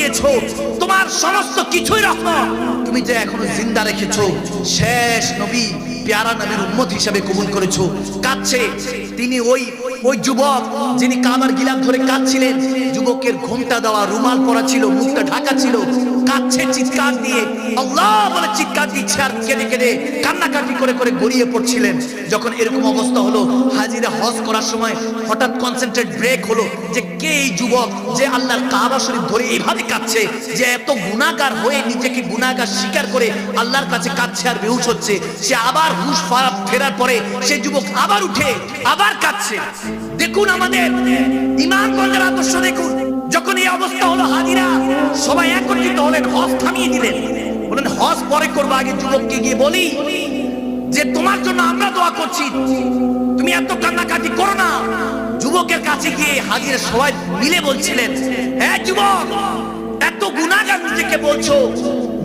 দিয়েছো, তোমার সমস্ত কিছুই রহমত, তুমি যে এখনো জিন্দা রেখেছো, শেষ নবী প্যারা নবীর উম্মত হিসেবে কবুল করেছো। কাঁদছে তিনি, ওই যুবক যিনি কাবার গিলাফ ধরে কাঁদছিলেন, যুবকের ঘোমটা দেওয়া, রুমাল পরা ছিল, মুখটা ঢাকা ছিল, কাঁদছে চিৎকার দিয়ে, আল্লাহ বলে চিৎকার দিচ্ছে আর কেঁদে কেঁদে কান্নাকাটি করে করে গড়িয়ে পড়ছিলেন। যখন এরকম অবস্থা হলো, হাজিরা হজ করার সময় হঠাৎ কনসেন্ট্রেট ব্রেক হলো, যে কে এই যুবক যে আল্লাহর কাবা শরীফ ধরে এইভাবে কাঁদছে, যে এত গুনাহগার হয়ে নিজেকে গুনাহগার স্বীকার করে আল্লাহর কাছে কাঁদছে আর বেহুশ হচ্ছে। সে আবার হুঁশ ফেরার পরে সেই যুবক আবার উঠে আবার কাঁদছে। দেখুন আমাদের ইমামগঞ্জের আদর্শ দেখুন। যখন এই অবস্থা হলো, হাজিরা সবাই একত্রিত হলেন, হজ থামিয়ে দিলেন, বলেন হজ পরে করবো, আগে যুবককে গিয়ে বলি যে তোমার জন্য আমরা দোয়া করছি, তুমি এত কান্নাকাটি করো না। যুবকের কাছে গিয়ে হাজিরা সবাই মিলে বলছিলেন, হ্যাঁ যুবক, এত গুনাহগার নিজেকে বলছো,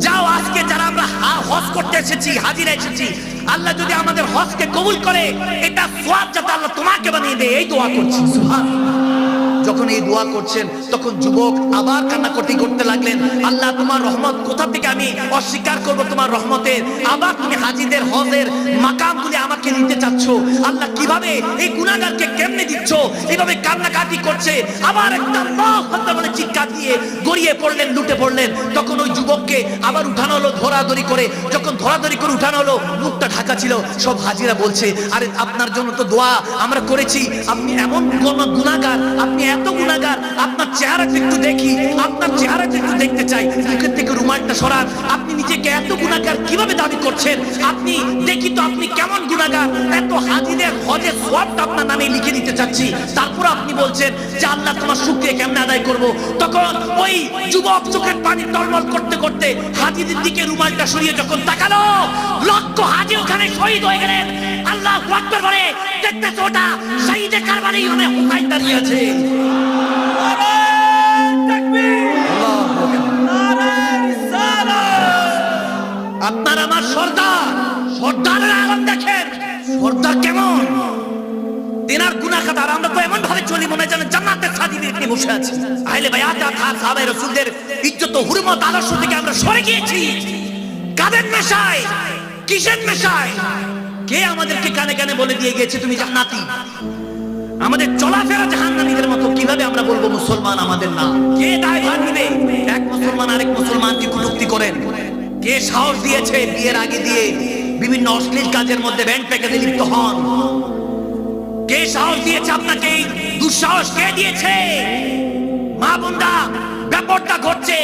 যাও আজকে যারা আমরা হজ করতে এসেছি, হাজিরা এসেছি, আল্লাহ যদি আমাদের হজকে কবুল করে, এটা সওয়াব যাতে আল্লাহ তোমাকে বানিয়ে দেয়, এই দোয়া করছি। সুবহানাল্লাহ। যখন এই দোয়া করছেন তখন যুবক আবার কান্নাকাটি করতে লাগলেন, আল্লাহ তোমার রহমত কোথা থেকে আমি অস্বীকার করব তোমার রহমতের, আবার তুমি হাজিদের হজের মাকামগুলি আমাকে দিতে চাচ্ছ, আল্লাহ কিভাবে এই গুনাহগারকে কেমনে দিচ্ছ, এইভাবে কান্নাকাটি করছে। আবার একটা আল্লাহু আকবার বলে চিৎকার দিয়ে গড়িয়ে পড়লেন, লুটে পড়লেন। তখন ওই যুবককে আবার উঠানো হলো ধরাধরি করে। যখন ধরাধরি করে উঠানো হলো, মুখটা ঢাকা ছিল, সব হাজিরা বলছে, আরে আপনার জন্য তো দোয়া আমরা করেছি, আপনি এমন কোন গুনাহগার, আপনি এত গুনাহগার, আপনার চেহারাটা একটু দেখি, আপনার চেহারাটা একটু দেখতে চাই, মুখের থেকে রুমালটা সরান, আপনি নিজেকে এত গুনাহগার কিভাবে দাবি করছেন, আপনি দেখি তো আপনি কেমন গুনাহগার, এত হাজিদের হজের সওয়াবটা আপনার নামে লিখে দিতে চাচ্ছি, তারপর আপনি বলছেন যে আল্লাহ তোমার শুকরিয়া কেমনে আদায় করব। তখন ওই যুবক চোখের পানি টলমল করতে করতে হাজিদের দিকে রুমালটা সরিয়ে যখন তাকালো, লক্ষ হাজি ওখানে শহীদ হয়ে গেলেন। আল্লাহু আকবার বলে দেখতেছ, ওটা শহীদে কারবালায় ইমামে হুসাইন দাঁড়িয়ে আছে। আপনার আমার সর্দার, সর্দারের আলম দেখেন, সর্দার কেমন, তেনার গুনাহ খাতার, আমরা তো এমন ভাবে চলি মনে হয় যেন জান্নাতের ছাদিতে আপনি বসে আছেন। আহলে বায়াত আর সাহাবায়ে রাসূলদের ইজ্জত ও হুরমত আদর্শ থেকে আমরা সরে গিয়েছি। কাদের নেশায়, কিসের নেশায়, কে আমাদেরকে কানে কানে বলে দিয়ে গিয়েছে তুমি জান্নাতি, আমাদের চলাফেরা জাহান্নামীদের মতো কিভাবে আমরা বলবো মুসলমান আমাদের না? কে দায়ভার নেবে? এক মুসলমান আরেক মুসলমানকে কটূক্তি করেন, কে সাহস দিয়েছে বিয়ের আগে দিয়ে বিভিন্ন অশ্লীল কাজের মধ্যে ব্যান্ড প্যাকেজে লিপ্ত হন? কে সাহস দিয়েছে আপনাকে? এই দুঃসাহস কে দিয়েছে? মা বোনরা ব্যাপারটা ঘটছে,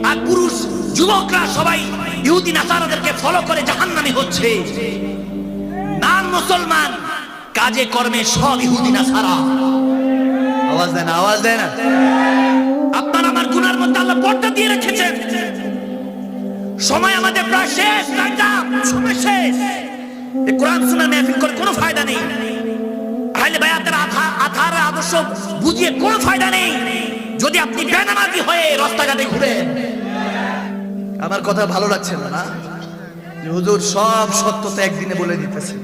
আর পুরুষ যুবকরা সবাই ইহুদি নাসারাদেরকে ফলো করে জাহান্নামী হচ্ছে। নাম মুসলমান, কাজে কর্মে সব ইহুদি নাসারা। আওয়াজ দেন, আওয়াজ দেন। আপনার আমার গুনার মধ্যে আল্লাহ পর্দা দিয়ে রেখেছেন। সময় আমাদের প্রায় শেষ, সময় শেষ। এই কোরআন শোনা মেহফিল করে কোনো ফায়দা নেই, আহলে বায়াতের আধার আদর্শ বুঝিয়ে কোনো ফায়দা নেই যদি আপনি বেনামাজি হয়ে রাস্তাঘাটে ঘুরেন। আমার কথা ভালো লাগছে না যে হুজুর সব সত্যতা একদিনে বলে দিতেছে।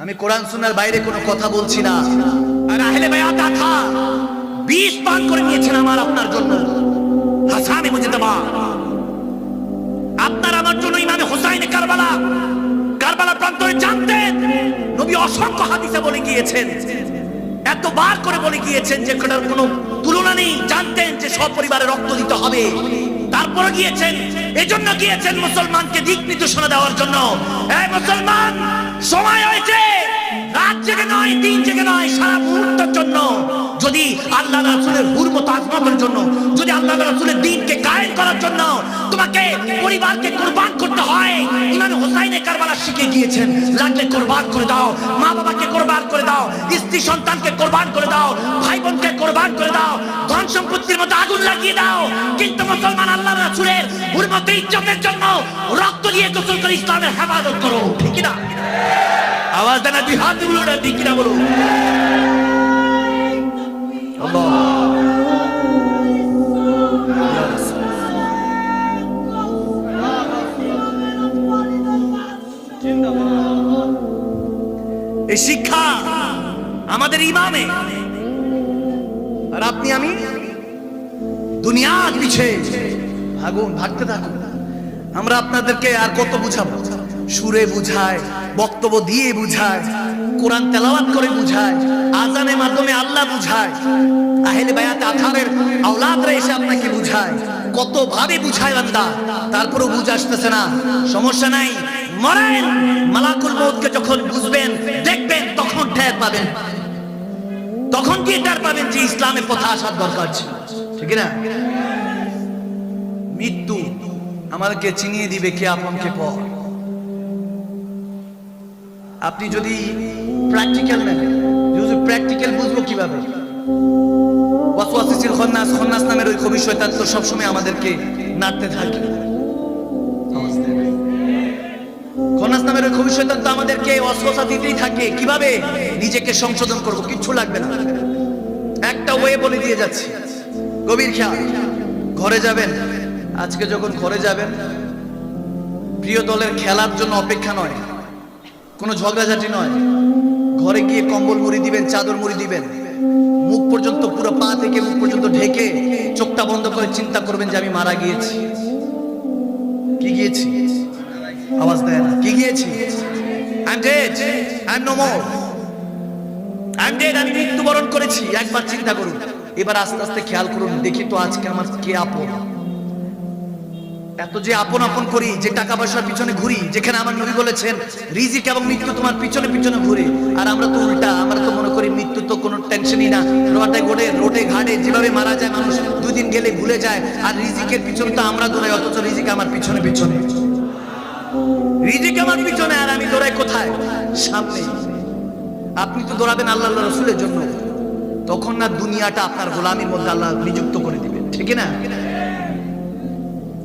আমি কোরআন সুন্নাহর বাইরে কোনো কথা বলছি না। আর আহলে বায়াত আথা বিষ পান করে নিয়েছেন আমার আপনার জন্য। হাসানে মুজতাবা আপনার আমার জন্য ইমামে হুসাইনে কারবালা প্রান্তরে জানতেন, নবী অসংখ্য হাদিসে বলে গিয়েছেন, এতবার করে বলে গিয়েছেন যে কোনো তুলনা নেই। জানতেন যে সব পরিবারে রক্ত দিতে হবে, তারপরে গিয়েছেন, এজন্য গিয়েছেন মুসলমানকে দিক নির্দেশনা দেওয়ার জন্য। এই মুসলমান, সময় হয়েছে, রাত জেগে নয়, দিন জেগে নয়, সারা মুহূর্তের জন্য যদি আল্লাহ রাসূলের হুরমত আজমতের জন্য, যদি আল্লাহ রাসূলের দ্বীনকে কায়েম করার জন্য তোমাকে পরিবারকে কুরবান করতে হয়, ইমাম হুসাইনে কারবালা শিখে গিয়েছেন, লাগলে কুরবান করে দাও, মা বাবাকে কুরবান করে দাও, স্ত্রী সন্তানকে কুরবান করে দাও, ভাই বোনকে কুরবান করে দাও, ধন সম্পত্তির মধ্যে আগুন লাগিয়ে দাও, কিন্তু মুসলমান আল্লাহ রাসূলের হুরমত ইজ্জতের জন্য রক্ত দিয়ে গোসল করে ইসলামের হেফাজত করো। ঠিক কি না? আওয়াজ দেন, দুই হাত তুলে ওটা ঠিক কিনা বলো। এই শিক্ষা আমাদের ইমামে, আর আপনি আমি দুনিয়ার পিছে ভাগুন, ভাগতে থাকুন। আমরা আপনাদেরকে আর কত বুঝাবো? সুরে বুঝায়, বক্তব্য দিয়ে বুঝায়, কোরআন তেলাওয়াত করে বুঝায়, আজানের মাধ্যমে আল্লাহ বুঝায়, আহলে বায়াত আথারের আওলাদরা এসে আপনাকে বুঝায়, কত ভাবে বুঝায় বান্দা, তারপরেও বুঝে আসতেছে না। সমস্যা নাই, মরেন, মালাকুল মউতকে যখন বুঝবেন দেখবেন তখন টের পাবেন, তখন কি টের পাবেন যে ইসলামের পথে আসার দরকার ছিল, ঠিক না? মৃত্যু আমাদেরকে চিনিয়ে দিবে কে আপন কে পর। আপনি যদি প্র্যাকটিক্যাল নেন, যদি প্র্যাকটিক্যাল বুঝবো কিভাবে? ওয়াসওয়াসিসিল খন্নাস, খন্নাস নামের ওই কবি শয়তান তো সবসময় আমাদেরকে নাড়তে থাকে। খন্নাস নামের ওই কবি শয়তান তো আমাদেরকে ওয়াসওয়াসা দিতেই থাকে। কিভাবে নিজেকে সংশোধন করব? কিচ্ছু লাগবে না, একটা ওয়ে বলে দিয়ে যাচ্ছি, গভীর খেয়াল। ঘরে যাবেন, আজকে যখন ঘরে যাবেন, প্রিয় দলের খেলার জন্য অপেক্ষা নয়, কোনো ঝগড়াঝাটি নয়, ঘরে গিয়ে কম্বল মুড়ি দিবেন, চাদর মুড়ি দিবেন, মুখ পর্যন্ত, পুরো পা থেকে মুখ পর্যন্ত ঢেকে চোখটা বন্ধ করে চিন্তা করবেন যে আমি মারা গিয়েছি। কি গিয়েছি? আওয়াজ দেয় না। কি গিয়েছি? I'm dead, I'm no more, I'm dead, আমি মৃত্যুবরণ করেছি। একবার চিন্তা করুন, এবার আস্তে আস্তে খেয়াল করুন, দেখি তো আজকে আমার কে আপন। এত যে আপন আপন করি, যে টাকা পয়সার পিছনে ঘুরি, যেখানে আমার নবী বলেছেন রিজিক এবং মৃত্যু তোমার পিছনে পিছনে ঘুরে, আর আমরা তো উল্টা, আমরা তো মনে করি মৃত্যু তো কোনো টেনশনই না, রোডে ঘাটে যেভাবে মারা যায় মানুষ 2 দিন গেলে ভুলে যায়, আর রিজিকের পিছনে তো আমরা দৌড়াই, অথচ রিজিক আমার পিছনে পিছনে, রিজিক আমার পিছনে, আর আমি দৌড়াই কোথায়? সামনে। আপনি তো দৌড়াবেন আল্লাহ রাসূলের জন্য, তখন না দুনিয়াটা আপনার গোলামির মধ্যে আল্লাহ নিযুক্ত করে দিবেন, ঠিক না?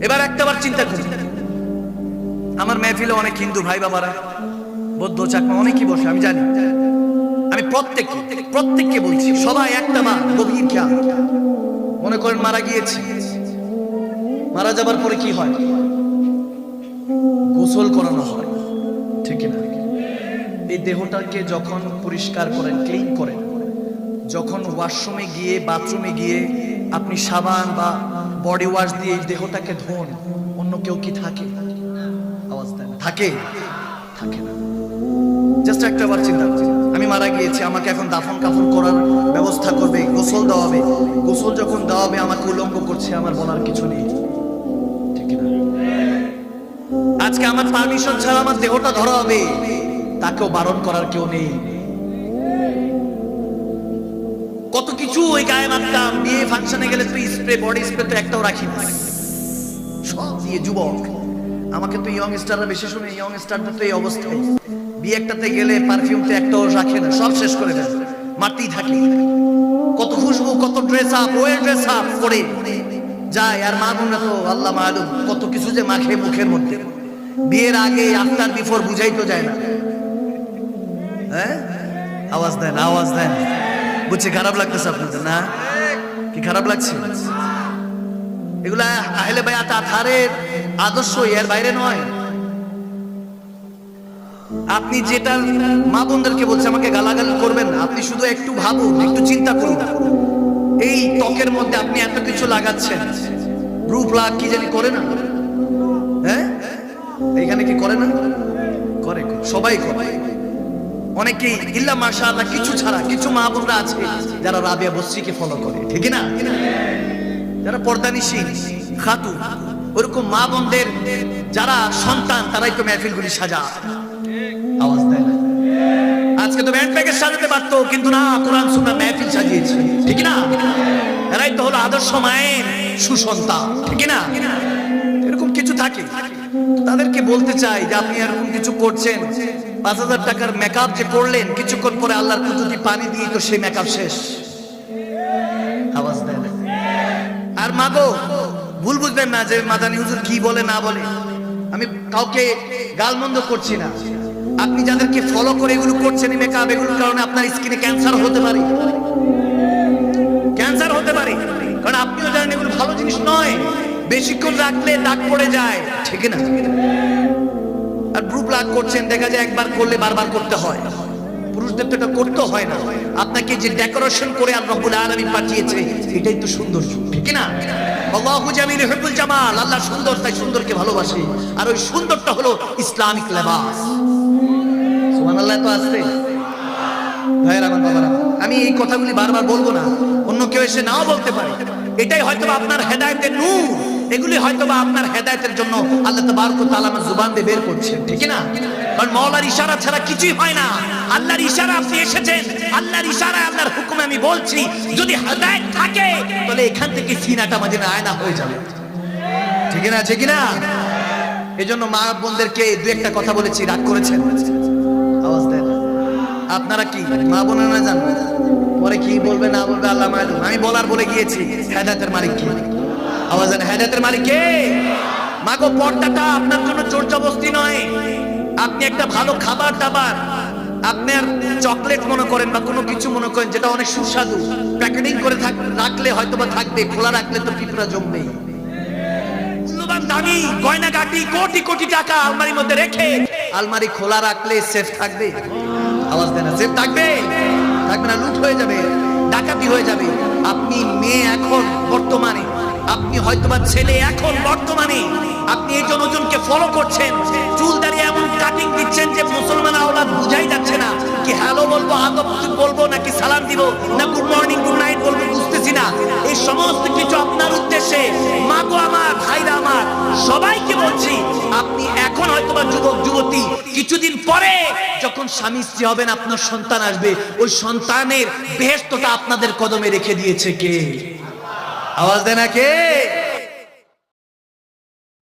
এবার একটাবার চিন্তা করি, আমার মেহফিলে অনেক হিন্দু ভাই বাবারা, বৌদ্ধ, চাকমা অনেকেই বসে, আমি জানি। আমি প্রত্যেককে বলছি, সবাই একটাবার গভীর খেয়াল। মনে করেন মারা গিয়েছি, মারা যাবার পরে কি হয়? গোসল করানো হয়, ঠিক না? এই দেহটাকে যখন পরিষ্কার করেন, ক্লিন করেন, যখন ওয়াশরুমে গিয়ে, বাথরুমে গিয়ে আপনি সাবান বা বডি ওয়াশ দিয়ে এই দেহটাকে ধোন, অন্য কেউ কি থাকে? আওয়াজ দেন, থাকে? থাকে না। জাস্ট একটা বার চিন্তা করুন, আমি মারা গিয়েছি, আমাকে এখন দাফন কাফন করার ব্যবস্থা করবে, গোসল দেওয়া হবে। গোসল যখন দেওয়া হবে, আমাকে উলঙ্গ করছে, আমার বলার কিছু নেই, ঠিক না? আজকে আমার পারমিশন ছাড়া আমার দেহটা ধরা হবে, তাকেও বারণ করার কেউ নেই। কত কিছু ওই গায়ে মারতাম, বিয়ে ফাংশনে গেলে তো স্প্রে, বডি স্প্রে তো একটাও রাখি না, সব দিয়ে যুবক। আমাকে তো ইয়ং স্টাররা বেশি শুনে, ইয়ং স্টারদের তো এই অবস্থায়, বিয়ে একটাতে গেলে পারফিউম তো একটাও রাখে না, সব শেষ করে দেয়, মারতেই থাকে। কত খুশবু, কত dress up, way dress up করে যায়, আর মা বোনরা তো আল্লাহ মালুম কত কিছু যে মাখে মুখের মধ্যে। বিয়ের আগে, আফটার, বিফোর বুঝাই তো যায় না। হ্যাঁ, আওয়াজ দেন, আওয়াজ দেন। বুঝছি খারাপ লাগতেছে আপনাদের না? কি খারাপ লাগছে? এগুলা আহলে বায়াত আথারের আদর্শ, এর বাইরে নয়। আপনি যেটা মা বোনদেরকে বলছে, আমাকে গালাগালি করবেন না, আপনি শুধু একটু ভাবুন, একটু চিন্তা করুন, এই ত্বকের মধ্যে আপনি এত কিছু লাগাচ্ছেন, রূপ লাগ কি জানি করে না? হ্যাঁ, এইখানে কি করে না? করে, সবাই করে। অনেকেই ইল্লা মাশাআল্লাহ কিছু ছাড়া, কিছু মা বোনরা আছে যারা রাবিয়া বসরিকে ফলো করে, ঠিক না? যারা পর্দানিশী খাতুন, ওরকম মা বোনদের যারা সন্তান, তারাই তো মেহফিলগুলি সাজা। আওয়াজ দেয় না? আজকে তো ব্যান্ড প্যাকেজ সাজাতে পারতো, কিন্তু না, কোরআন সুন্নাহ মেহফিল সাজিয়েছে, ঠিক না? এরাই তো হলো আদর্শ মায়ের সুসন্তান, ঠিক না? এরকম কিছু থাকে, তাদেরকে বলতে চাই যে আপনি এরকম কিছু করছেন, 5,000 টাকার মেকআপ যে করলেন, কিছুক্ষণ পরে আল্লাহর কুদরতি পানি দিয়ে তো সেই মেকআপ শেষ। আওয়াজ দেয় না? আর মাগো, ভুল বুঝবেন না যে মাদানী হুজুর কি বলে না বলে, আমি কাউকে গালমন্দ করছি না। আপনি যাদেরকে ফলো করে এগুলো করছেন, মেকআপ, এগুলোর কারণে আপনার স্কিনে ক্যান্সার হতে পারে, ক্যান্সার হতে পারে, কারণ আপনিও জানেন এগুলো ভালো জিনিস নয়, বেশিক্ষণ রাখলে দাগ পড়ে যায়, ঠিক না? আর গ্রুপ লাগ করছেন, দেখা যায় একবার করলে বারবার করতে হয়। পুরুষদের তো এটা করতে হয় না, আপনাকে যে ডেকোরেশন করে আর রব্বুল আলামিন পাঠিয়েছে, এটাই তো সুন্দর, ঠিক না? আল্লাহু জামিল ইউহিব্বুল জামাল, আল্লাহ সুন্দর, তাই সুন্দরকে ভালোবাসে। আর ওই সুন্দরটা হলো ইসলামিক লেবাস। সুবহানাল্লাহ তো আছে ভাইরা আমার, বাবারা, আমি এই কথাগুলি বারবার বলবো না, অন্য কেউ এসে নাও বলতে পারে। এটাই হয়তোবা আপনার হেদায়েতের নূর, এগুলি হয়তোবা আপনার হেদায়েতের জন্য আল্লাহ তাবারক ওয়া তাআলা আমার জুবান দিয়ে বের করছেন, ঠিক না? কারণ মাওলার ইশারা ছাড়া কিছুই হয় না। আল্লাহর ইশারা আপনি এসেছেন, আল্লাহর ইশারায় আল্লাহর হুকুমে আমি বলছি, যদি হেদায়েত থাকে তাহলে এখান থেকে সিনাটা মাদিনা আয়না হয়ে যাবে, ঠিক না? ঠিক না? এজন্য মা বোনদেরকে দু একটা কথা বলেছি, রাগ করেছেন? আওয়াজ দেন। আপনারা কি মা বোনেরা না জান পরে কি বলবে না বলবে আল্লাহ মালুম। আমি বলার বলে গিয়েছি, হেদায়েতের মালিক কে? আওয়াজ দেন, হেদায়েতের মালিক কে? মাগো, পর্দাটা আপনার জন্য জোর জবরদস্তি নয়। আপনি একটা ভালো খাবার দাবার, আপনার চকলেট মনে করেন বা কোনো কিছু মনে করেন যেটা অনেক সুস্বাদু, প্যাকেটিং করে রাখলে হয়তোবা থাকবে, খোলা রাখলে তো পিঁপড়া জমবেই। মূল্যবান দামি গয়নাগাটি কোটি কোটি টাকা আলমারির মধ্যে রেখে আলমারি খোলা রাখলে সেফ থাকবে? আওয়াজ দেন, সেফ থাকবে? থাকবে না, লুট হয়ে যাবে, ডাকাতি হয়ে যাবে। আপনি মেয়ে এখন বর্তমানে, আপনি হয়তোবা ছেলে এখন বর্তমানে, আপনি এই জনজনকে ফলো করছেন, চুল দাঁড়িয়ে এমন কাটিং দিচ্ছেন যে মুসলমান আওলাদ বুঝাই যাচ্ছে না কি হ্যালো বলবো, আদব বলবো, নাকি সালাম দিব, না গুড মর্নিং গুড নাইট বলবো, বুঝতেছি না। এই সমস্ত কিছু আপনার উদ্দেশ্যে মা গো আমার, ভাইরা আমার, সবাইকে বলছি, আপনি এখন হয়তোবা যুবক যুবতী, কিছুদিন পরে যখন স্বামী স্ত্রী হবেন, আপনার সন্তান আসবে, ওই সন্তানের বেহেশতটা আপনাদের কদমে রেখে দিয়েছে কে? আওয়াজ দেন না কে?